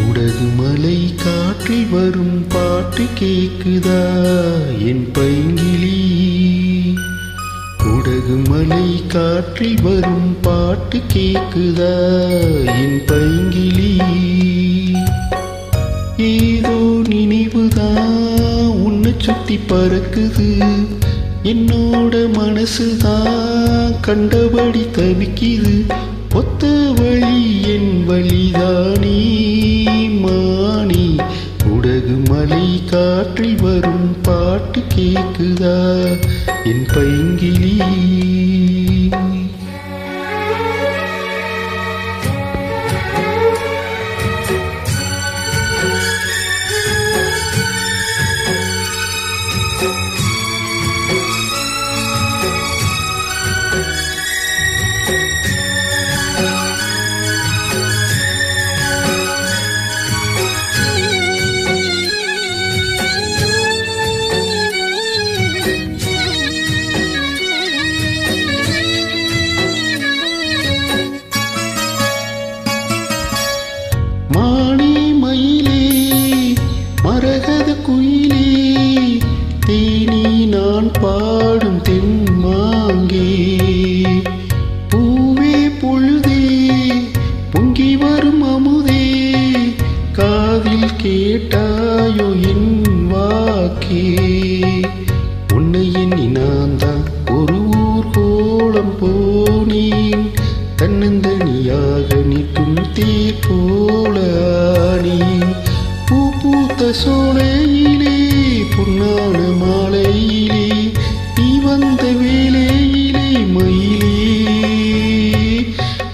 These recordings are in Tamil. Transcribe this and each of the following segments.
குடகு மலை காற்றில் வரும் பாட்டு கேக்குதா என் பைங்கிளி? குடகு மலை காற்றில் வரும் பாட்டு கேக்குதா என் பைங்கிளி? ஏதோ நினைவுதான் உன்னை சுத்தி பறக்குது, என்னோட மனசுதான் கண்டபடி தவிக்குது. ஒத்த வழி என் வழிதானே மானி, குடகு மலை காற்றில் வரும் பாட்டு கேக்குதா என் பைங்கிளி? மானே மயிலே மரகத குயிலே, தேனி நான் பாடும் தென்மாங்கே, பூவே பொழுதே பொங்கி வரும் அமுதே, காதில் கேட்டாயோ என் வாக்கே? உன்னை எண்ணி நான் தான் ஒரு ஊர் கோலம் போனேன், தன்னந்தனியாக நிற்கும் தேர் போல ஆனேன். பூ பூத்த சோலையிலே பொன்னான மாலையிலே, நீ வந்த வேலையிலே மயிலே,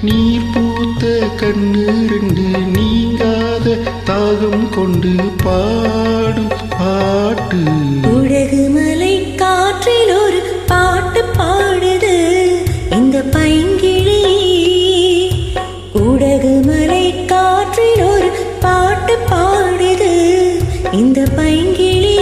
நீர் பூத்த கண்ணு ரெண்டு நீங்காத தாகம் கொண்டு பாடும் பாட்டு. குடகு மலை காற்றில் ஒரு பாட்டு பாடுது இந்த பைங்கிளி. குடகு மலை காற்றில் ஒரு பாட்டு பாடுது இந்த பைங்கிளி.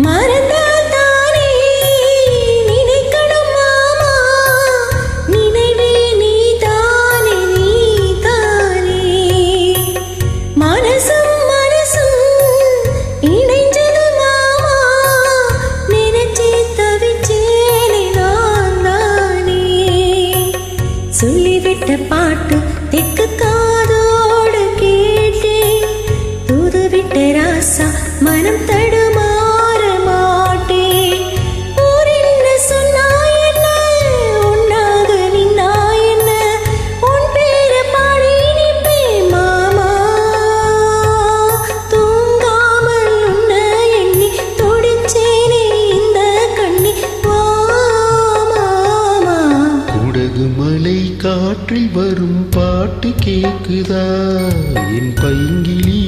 மறந்தால் தானே நினைக்கணும் மாமா, நினைவே நீ தானே நீ தானே. மனசும் மனசும் இணைஞ்சது மாமா, நினைச்சே தவிச்சேனே நான் தானே. சொல்லிவிட்ட பாட்டு தெக்கு காதோடு கேட்டேன், தூதுவிட்ட ராசா மனம் தடுமா காற்றில் வரும் பாட்டு கேக்குதா என் பைங்கிளி?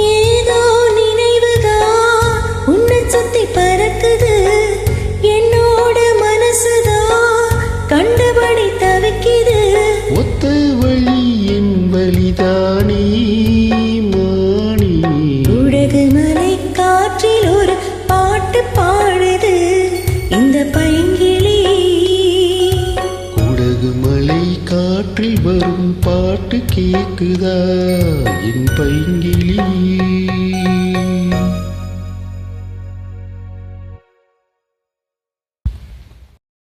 ஏதோ நினைவுதான் உன்னை சுத்தி பறக்குது, என்னோட மனசுதான் கண்டபடி தவிக்குது. ஒத்த வழி என் வழிதானே மானி, குடகு மலை காற்றில் ஒரு பாட்டு பாடுது இந்த பைங்கிளி. மலை காற்றில் வரும் பாட்டு கேக்குதா என் பைங்கிளி?